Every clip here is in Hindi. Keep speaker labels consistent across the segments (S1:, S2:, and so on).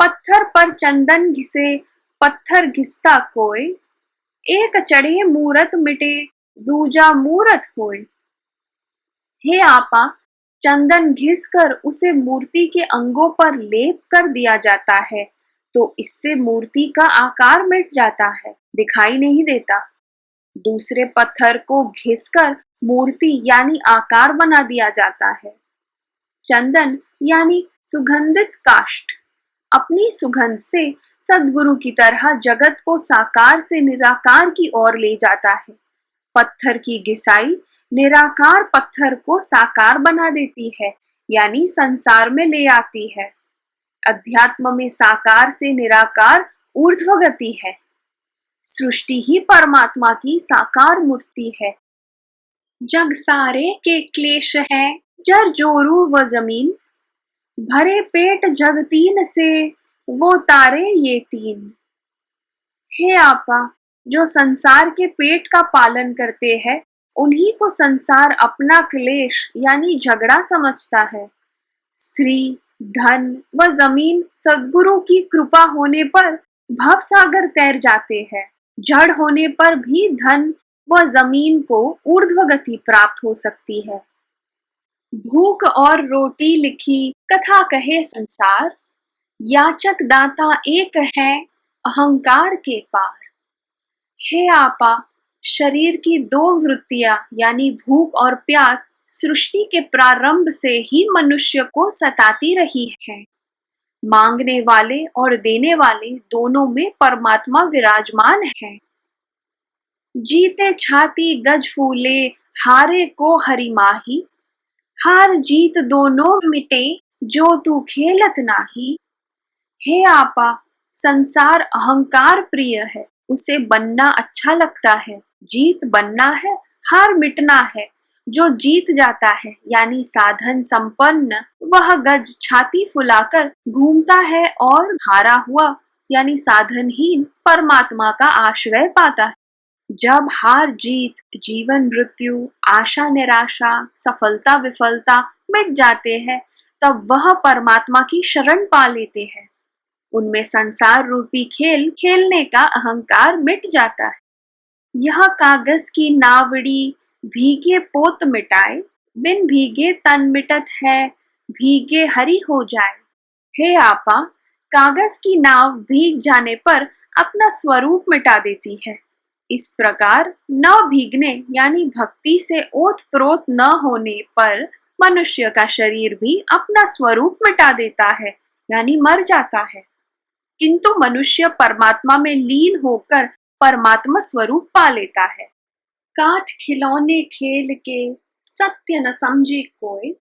S1: पत्थर पर चंदन घिसे, पत्थर घिसता कोय। एक चढ़े मूरत मिटे, दूजा मूरत होय। हे आपा, चंदन घिसकर उसे मूर्ति के अंगों पर लेप कर दिया जाता है, तो इससे मूर्ति का आकार मिट जाता है, दिखाई नहीं देता। दूसरे पत्थर को घिसकर मूर्ति यानी आकार बना दिया जाता है। चंदन यानी सुगंधित काष्ठ अपनी सुगंध से सद्गुरु की तरह जगत को साकार से निराकार की ओर ले जाता है। पत्थर की घिसाई निराकार पत्थर को साकार बना देती है, यानी संसार में ले आती है। अध्यात्म में साकार से निराकार ऊर्ध्व गति है। सृष्टि ही परमात्मा की साकार मूर्ति है। जग सारे के क्लेश है, जर जोरू व जमीन। भरे पेट जग तीन से, वो तारे ये तीन। हे आपा, जो संसार के पेट का पालन करते हैं, उन्हीं को संसार अपना क्लेश यानी झगड़ा समझता है। स्त्री, धन व जमीन सद्गुरु की कृपा होने पर भव सागर तैर जाते हैं। जड़ होने पर भी धन व जमीन को ऊर्ध्व गति प्राप्त हो सकती है। भूख और रोटी लिखी कथा कहे संसार, याचक दाता एक है अहंकार के पार। हे आपा, शरीर की दो वृत्तियां यानी भूख और प्यास सृष्टि के प्रारंभ से ही मनुष्य को सताती रही है। मांगने वाले और देने वाले दोनों में परमात्मा विराजमान है। जीते छाती गज फूले, हारे को हरि माही। हार जीत दोनों मिटे, जो तू खेलत नाही। हे आपा, संसार अहंकार प्रिय है, उसे बनना अच्छा लगता है। जीत बनना है, हार मिटना है। जो जीत जाता है यानी साधन संपन्न, वह गज छाती फुलाकर घूमता है और हारा हुआ यानी साधनहीन परमात्मा का आश्रय पाता है। जब हार जीत, जीवन मृत्यु, आशा निराशा, सफलता विफलता मिट जाते हैं, तब वह परमात्मा की शरण पा लेते हैं। उनमें संसार रूपी खेल खेलने का अहंकार मिट जाता है। यह कागज की नावड़ी भीगे पोत मिटाए, बिन भीगे तन मिटत है, भीगे हरि हो जाए। हे आपा, कागज की नाव भीग जाने पर अपना स्वरूप मिटा देती है। इस प्रकार न भीगने यानी भक्ति से ओत प्रोत न होने पर मनुष्य का शरीर भी अपना स्वरूप मिटा देता है यानी मर जाता है। किंतु मनुष्य परमात्मा में लीन होकर परमात्मा स्वरूप पा लेता है। काठ खिलौने खेल के सत्य न समझे कोई,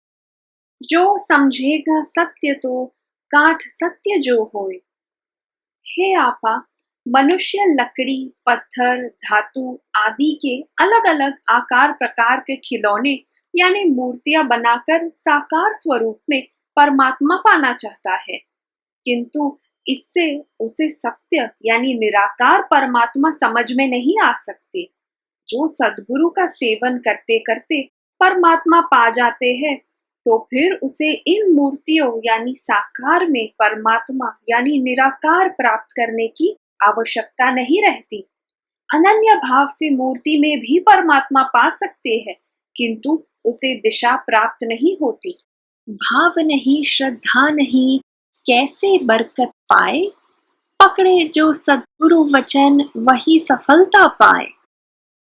S1: जो समझेगा सत्य तो काठ सत्य जो होए। हे आपा, मनुष्य लकड़ी, पत्थर, धातु आदि के अलग अलग आकार प्रकार के खिलौने यानी मूर्तियां बनाकर साकार स्वरूप में परमात्मा पाना चाहता है, किंतु इससे उसे सत्य यानी निराकार परमात्मा समझ में नहीं आ सकते। जो सद्गुरु का सेवन करते करते परमात्मा पा जाते हैं, तो फिर उसे इन मूर्तियों यानी साकार में परमात्मा यानी निराकार प्राप्त करने की आवश्यकता नहीं रहती। अनन्य भाव से मूर्ति में भी परमात्मा पा सकते हैं, किंतु उसे दिशा प्राप्त नहीं होती। भाव नहीं, श्रद्धा नहीं, कैसे बरकत पाए। पकड़े जो सद्गुरु वचन, वही सफलता पाए।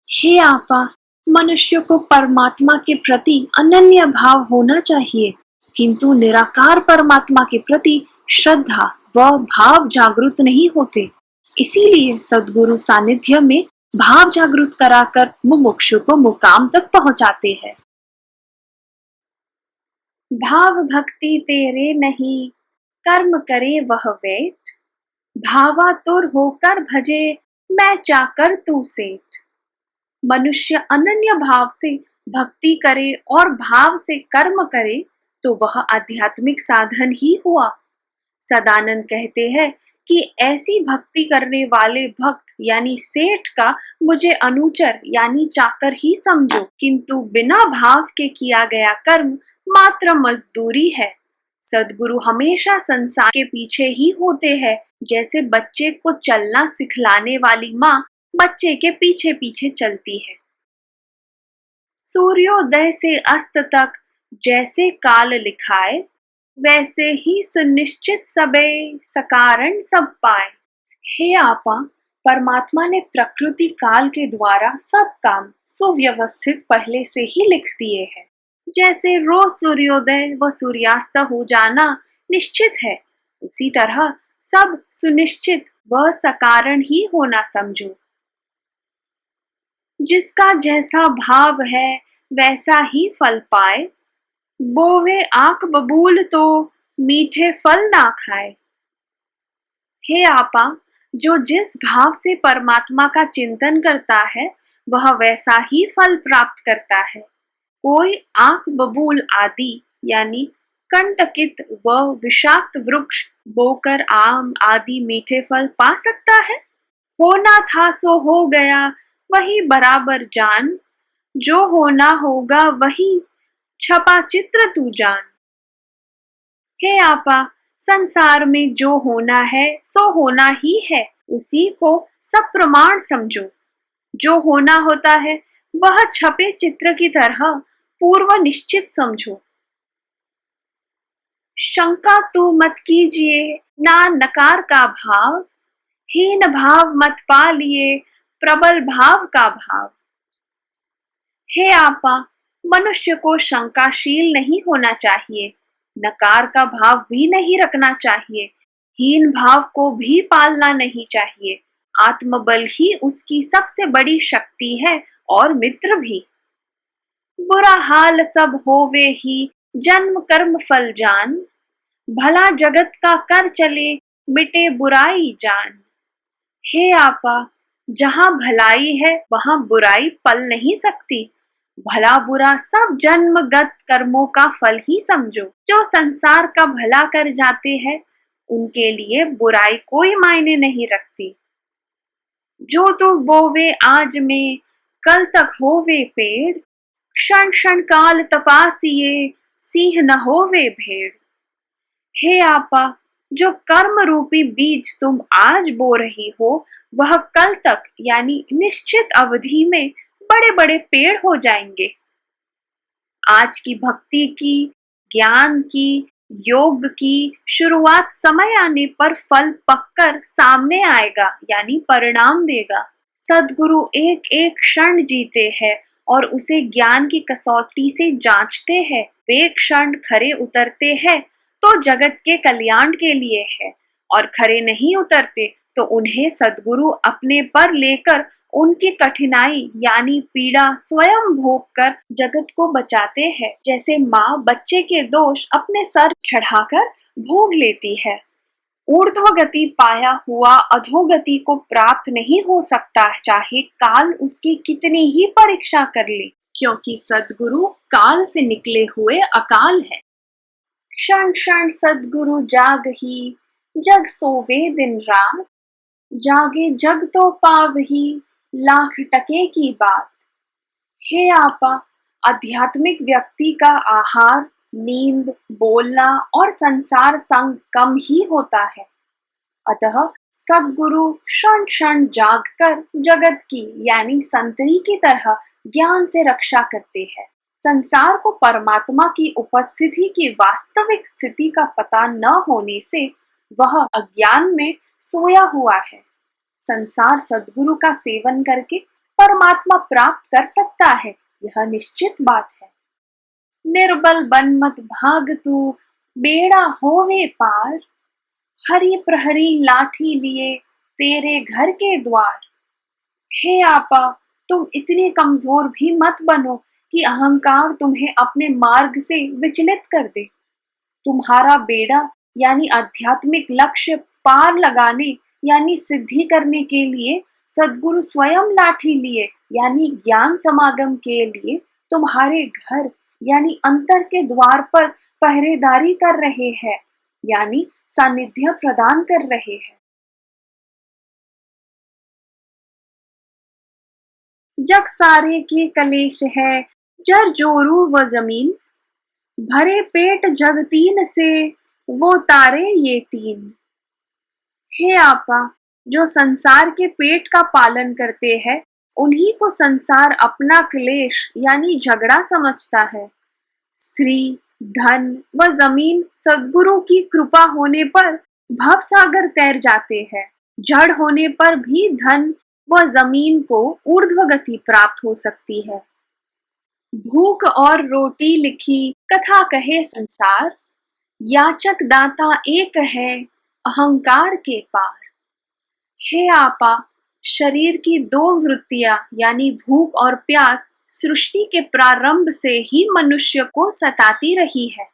S1: हे आपा, मनुष्य को परमात्मा के प्रति अनन्य भाव होना चाहिए, किंतु निराकार परमात्मा के प्रति श्रद्धा व भाव जागृत नहीं होते। इसीलिए सद्गुरु सानिध्य में भाव जागृत कराकर मुमुक्षु को मुकाम तक पहुंचाते हैं। भाव भक्ति तेरे नहीं, कर्म करे वह वेट। भावातुर होकर भजे, मैं चाकर तू सेठ। मनुष्य अनन्य भाव से भक्ति करे और भाव से कर्म करे तो वह आध्यात्मिक साधन ही हुआ। सदानंद कहते हैं कि ऐसी भक्ति करने वाले भक्त यानी सेठ का मुझे अनुचर यानी चाकर ही समझो, किंतु बिना भाव के किया गया कर्म मात्र मजदूरी है। सद्गुरु हमेशा संसार के पीछे ही होते हैं, जैसे बच्चे को चलना सिखलाने वाली माँ बच्चे के पीछे पीछे चलती है। सूर्योदय से अस्त तक जैसे काल लिखाए, वैसे ही सुनिश्चित सबे सकारण सब पाए। हे आपा, परमात्मा ने प्रकृति काल के द्वारा सब काम सुव्यवस्थित पहले से ही लिख दिए हैं। जैसे रोज सूर्योदय व सूर्यास्त हो जाना निश्चित है, उसी तरह सब सुनिश्चित व सकारण ही होना समझो। जिसका जैसा भाव है वैसा ही फल पाए, बोवे आंख बबूल तो मीठे फल ना खाए। हे आपा, जो जिस भाव से परमात्मा का चिंतन करता है वह वैसा ही फल प्राप्त करता है। कोई आंख बबूल आदि यानी कंटकित व विषाक्त वृक्ष बोकर आम आदि मीठे फल पा सकता है? होना था सो हो गया, वही बराबर जान, जो होना होगा वही छपा चित्र तू जान। हे आपा, संसार में जो होना है सो होना ही है, उसी को सब प्रमाण समझो। जो होना होता है वह छपे चित्र की तरह पूर्व निश्चित समझो। शंका तो मत कीजिए ना नकार का भाव, हीन भाव मत पा लिए प्रबल भाव का भाव। हे आपा, मनुष्य को शंकाशील नहीं होना चाहिए, नकार का भाव भी नहीं रखना चाहिए, हीन भाव को भी पालना नहीं चाहिए। आत्मबल ही उसकी सबसे बड़ी शक्ति है और मित्र भी। बुरा हाल सब होवे ही जन्म कर्म फल जान, भला जगत का कर चले मिटे बुराई जान। हे आपा, जहां भलाई है वहां बुराई पल नहीं सकती। भला बुरा सब जन्मगत कर्मों का फल ही समझो। जो संसार का भला कर जाते हैं उनके लिए बुराई कोई मायने नहीं रखती। जो तो बोवे आज में कल तक होवे पेड़, क्षण क्षण काल तपासिए सिंह न होवे भेड़। हे आपा, जो कर्म रूपी बीज तुम आज बो रही हो वह कल तक यानी निश्चित अवधि में बड़े बड़े पेड़ हो जाएंगे। आज की भक्ति की, ज्ञान की, योग की शुरुआत समय आने पर फल पककर सामने आएगा यानी परिणाम देगा। सद्गुरु एक एक क्षण जीते हैं और उसे ज्ञान की कसौटी से जांचते हैं। वे क्षण खरे उतरते हैं तो जगत के कल्याण के लिए है, और खरे नहीं उतरते तो उन्हें सद्गुरु अपने पर लेकर उनकी कठिनाई यानी पीड़ा स्वयं भोग कर जगत को बचाते हैं। जैसे माँ बच्चे के दोष अपने सर चढ़ाकर भोग लेती है। ऊर्ध्व गति पाया हुआ अधोगति को प्राप्त नहीं हो सकता, चाहे काल उसकी कितनी ही परीक्षा कर ले, क्योंकि सद्गुरु काल से निकले हुए अकाल है। क्षण क्षण सद्गुरु जाग ही, जग सोवे दिन रात, जागे जग तो पावही, लाख टके की बात। हे आपा, आध्यात्मिक व्यक्ति का आहार, नींद, बोलना और संसार संग कम ही होता है। अतः सद्गुरु क्षण क्षण जागकर जगत की यानी संतरी की तरह ज्ञान से रक्षा करते हैं। संसार को परमात्मा की उपस्थिति की वास्तविक स्थिति का पता न होने से वह अज्ञान में सोया हुआ है। संसार सद्गुरु का सेवन करके परमात्मा प्राप्त कर सकता है, यह निश्चित बात है। निर्बल बन मत भाग तू, बेड़ा होवे पार, हरि प्रहरी लाठी लिए तेरे घर के द्वार। हे आपा, तुम इतने कमजोर भी मत बनो कि अहंकार तुम्हें अपने मार्ग से विचलित कर दे। तुम्हारा बेड़ा यानी आध्यात्मिक लक्ष्य पार लगाने यानी सिद्धि करने के लिए सद्गुरु स्वयं लाठी लिए यानी ज्ञान समागम के लिए तुम्हारे घर यानी अंतर के द्वार पर पहरेदारी कर रहे हैं यानी सानिध्य प्रदान कर रहे हैं। जग सारे के कलेश है जर जोरू व जमीन, भरे पेट जगतीन से वो तारे ये तीन। हे आपा, जो संसार के पेट का पालन करते हैं, उन्हीं को संसार अपना क्लेश यानी झगड़ा समझता है। स्त्री, धन व जमीन सद्गुरु की कृपा होने पर भव सागर तैर जाते हैं। जड़ होने पर भी धन व जमीन को ऊर्ध्व गति प्राप्त हो सकती है। भूख और रोटी लिखी कथा कहे संसार, याचक दाता एक है अहंकार के पार। हे आपा, शरीर की दो वृत्तियां यानी भूख और प्यास सृष्टि के प्रारंभ से ही मनुष्य को सताती रही है।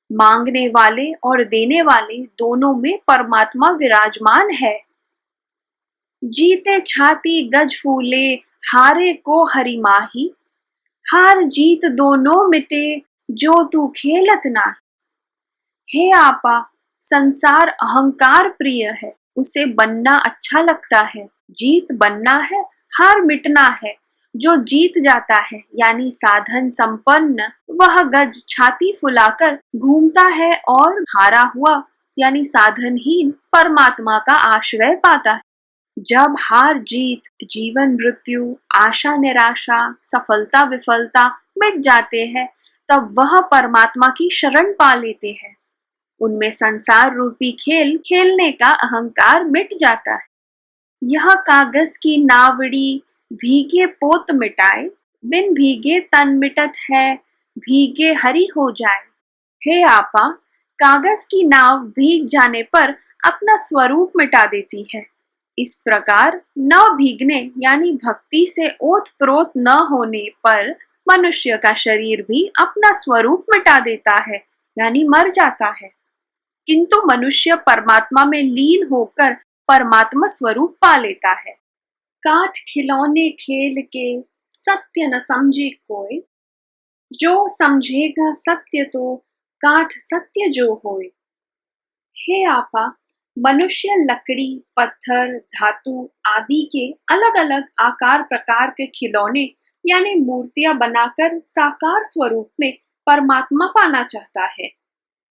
S1: मांगने वाले और देने वाले दोनों में परमात्मा विराजमान है। जीते छाती गज फूले, हारे को हरि माही। हार जीत दोनों मिटे, जो तू खेलत नाही। हे आपा, संसार अहंकार प्रिय है, उसे बनना अच्छा लगता है। जीत बनना है, हार मिटना है। जो जीत जाता है यानी साधन संपन्न, वह गज छाती फुलाकर घूमता है और हारा हुआ यानी साधनहीन परमात्मा का आश्रय पाता है। जब हार जीत, जीवन मृत्यु, आशा निराशा, सफलता विफलता मिट जाते हैं, तब वह परमात्मा की शरण पा लेते हैं। उनमें संसार रूपी खेल खेलने का अहंकार मिट जाता है। यह कागज की नावड़ी भीगे पोत मिटाए, बिन भीगे तन मिटत है, भीगे हरि हो जाए। हे आपा, कागज की नाव भीग जाने पर अपना स्वरूप मिटा देती है। इस प्रकार न भीगने यानी भक्ति से ओत प्रोत न होने पर मनुष्य का शरीर भी अपना स्वरूप मिटा देता है यानी मर जाता है। किंतु मनुष्य परमात्मा में लीन होकर परमात्मा स्वरूप पा लेता है। काठ खिलौने खेल के सत्य न समझे कोई, जो समझेगा सत्य तो काठ सत्य जो होए। हे आपा, मनुष्य लकड़ी, पत्थर, धातु आदि के अलग अलग आकार प्रकार के खिलौने यानी मूर्तियां बनाकर साकार स्वरूप में परमात्मा पाना चाहता है,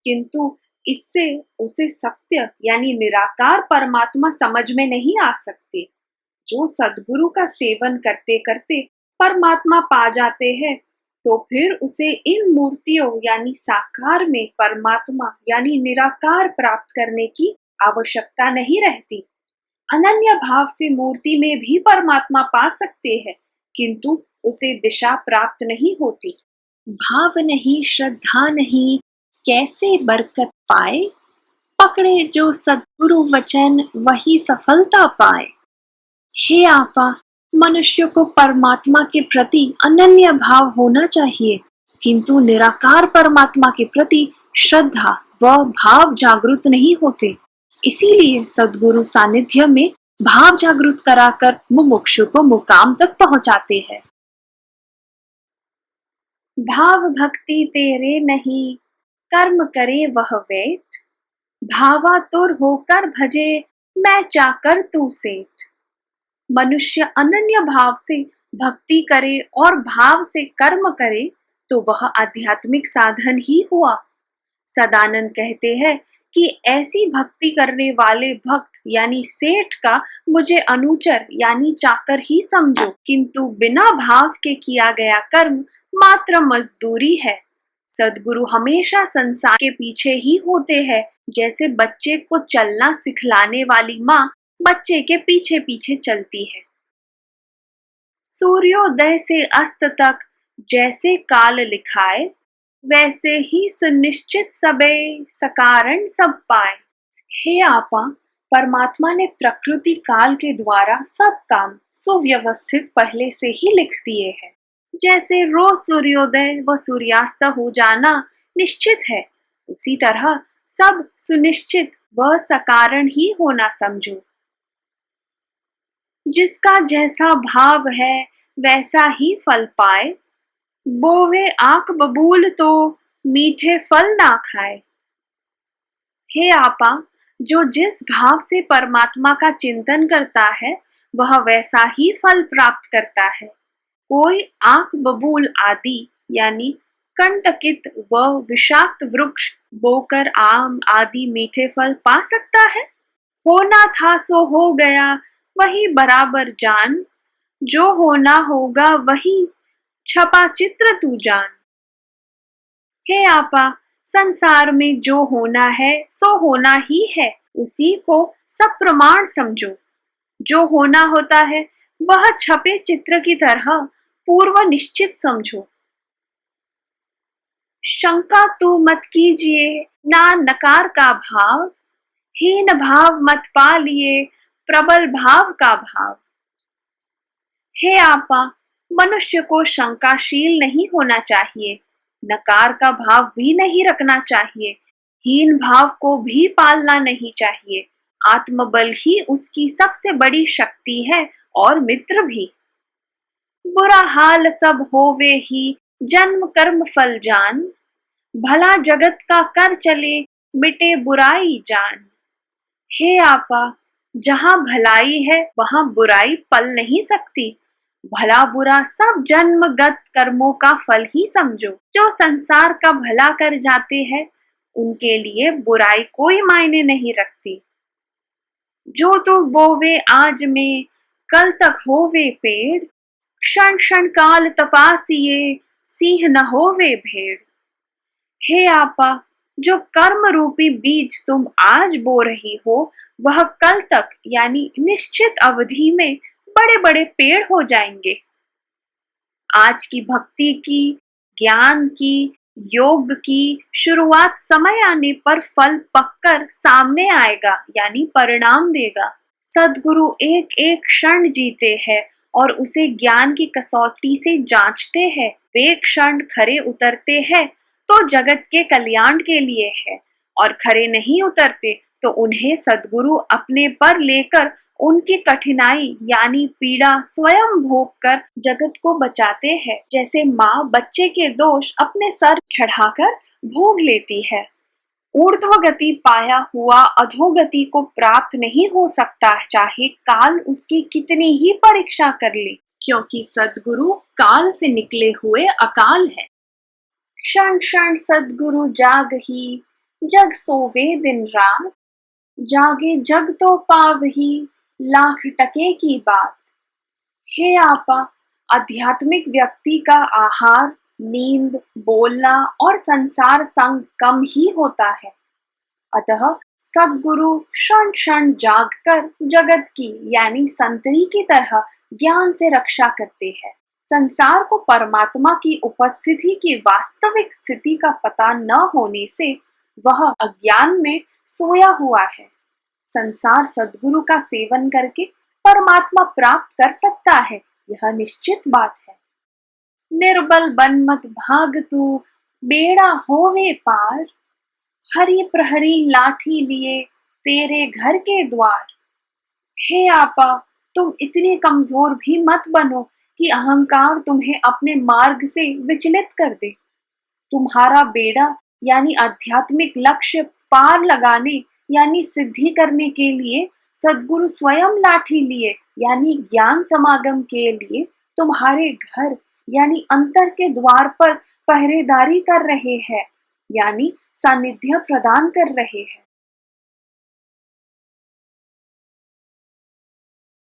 S1: किंतु इससे उसे सत्य यानी निराकार परमात्मा समझ में नहीं आ सकते। जो सद्गुरु का सेवन करते करते परमात्मा पा जाते हैं, तो फिर उसे इन मूर्तियों यानी साकार में परमात्मा यानी निराकार प्राप्त करने की आवश्यकता नहीं रहती। अनन्य भाव से मूर्ति में भी परमात्मा पा सकते हैं, किंतु उसे दिशा प्राप्त नहीं होती। भाव नहीं, श्रद्धा नहीं, कैसे बरकत पाए। पकड़े जो सद्गुरु वचन, वही सफलता पाए। हे आपा, मनुष्य को परमात्मा के प्रति अनन्य भाव होना चाहिए, किंतु निराकार परमात्मा के प्रति श्रद्धा व भाव जागृत नहीं होते। इसीलिए सद्गुरु सानिध्य में भाव जागृत कराकर मुमुक्षु को मुकाम तक पहुंचाते हैं। भाव भक्ति तेरे नहीं, कर्म करे वह वेट। भावातुर होकर भजे, मैं चाकर तू सेठ। मनुष्य अनन्य भाव से भक्ति करे और भाव से कर्म करे तो वह आध्यात्मिक साधन ही हुआ। सदानंद कहते हैं कि ऐसी भक्ति करने वाले भक्त यानी सेठ का मुझे अनुचर यानी चाकर ही समझो, किंतु बिना भाव के किया गया कर्म मात्र मजदूरी है। सद्गुरु हमेशा संसार के पीछे ही होते हैं, जैसे बच्चे को चलना सिखलाने वाली माँ बच्चे के पीछे पीछे चलती है। सूर्योदय से अस्त तक जैसे काल लिखाए, वैसे ही सुनिश्चित सबे सकारण सब पाए। हे आपा, परमात्मा ने प्रकृति काल के द्वारा सब काम सुव्यवस्थित पहले से ही लिख दिए हैं। जैसे रोज सूर्योदय व सूर्यास्त हो जाना निश्चित है, उसी तरह सब सुनिश्चित व सकारण ही होना समझो। जिसका जैसा भाव है वैसा ही फल पाए। बोवे आंख बबूल तो मीठे फल ना खाए। हे आपा, जो जिस भाव से परमात्मा का चिंतन करता है वह वैसा ही फल प्राप्त करता है। कोई आंख बबूल आदि यानी कंटकित व विषाक्त वृक्ष बोकर आम आदि मीठे फल पा सकता है? होना था सो हो गया, वही बराबर जान, जो होना होगा वही छपा चित्र तू जान। हे आपा, संसार में जो होना है सो होना ही है, उसी को सब प्रमाण समझो। जो होना होता है वह छपे चित्र की तरह पूर्व निश्चित समझो। शंका तू मत कीजिए ना नकार का भाव, हीन भाव मत पा लिए प्रबल भाव का भाव। हे आपा, मनुष्य को शंकाशील नहीं होना चाहिए, नकार का भाव भी नहीं रखना चाहिए, हीन भाव को भी पालना नहीं चाहिए। आत्मबल ही उसकी सबसे बड़ी शक्ति है और मित्र भी। बुरा हाल सब होवे ही जन्म कर्म फल जान, भला जगत का कर चले मिटे बुराई जान। हे आपा, जहां भलाई है वहां बुराई पल नहीं सकती। भला बुरा सब जन्मगत कर्मों का फल ही समझो। जो संसार का भला कर जाते हैं उनके लिए बुराई कोई मायने नहीं रखती। जो तो बोवे आज में कल तक होवे पेड़, क्षण क्षण काल तपासिए सिंह न होवे भेड़। हे आपा, जो कर्म रूपी बीज तुम आज बो रही हो वह कल तक यानी निश्चित अवधि में बड़े बड़े पेड़ हो जाएंगे। आज की भक्ति की, ज्ञान की, योग की शुरुआत समय आने पर फल पककर सामने आएगा यानी परिणाम देगा। सद्गुरु एक एक क्षण जीते हैं और उसे ज्ञान की कसौटी से जांचते हैं। वे क्षण खरे उतरते हैं तो जगत के कल्याण के लिए है, और खरे नहीं उतरते तो उन्हें सद्गुरु अपने पर लेकर उनकी कठिनाई यानी पीड़ा स्वयं भोग कर जगत को बचाते हैं। जैसे माँ बच्चे के दोष अपने सर चढ़ाकर भोग लेती है। ऊर्ध्व गति पाया हुआ अधोगति को प्राप्त नहीं हो सकता, चाहे काल उसकी कितनी ही परीक्षा कर ले, क्योंकि सद्गुरु काल से निकले हुए अकाल है। क्षण क्षण सद्गुरु जाग ही, जग सोवे दिन रात, जागे जग तो पावही, लाख टके की बात। हे आपा, आध्यात्मिक व्यक्ति का आहार, नींद, बोलना और संसार संग कम ही होता है। अतः सद्गुरु क्षण क्षण जागकर जगत की यानी संतरी की तरह ज्ञान से रक्षा करते हैं। संसार को परमात्मा की उपस्थिति की वास्तविक स्थिति का पता न होने से वह अज्ञान में सोया हुआ है। संसार सद्गुरु का सेवन करके परमात्मा प्राप्त कर सकता है, यह निश्चित बात है। निर्बल बन मत भाग तू, बेड़ा होवे पार, हरि प्रहरी लाठी लिए तेरे घर के द्वार। हे आपा, तुम इतने कमजोर भी मत बनो कि अहंकार तुम्हें अपने मार्ग से विचलित कर दे। तुम्हारा बेड़ा यानी आध्यात्मिक लक्ष्य पार लगाने यानी सिद्धि करने के लिए सद्गुरु स्वयं लाठी लिए यानी ज्ञान समागम के लिए तुम्हारे घर यानी अंतर के द्वार पर पहरेदारी कर रहे हैं यानी सानिध्य प्रदान कर रहे हैं।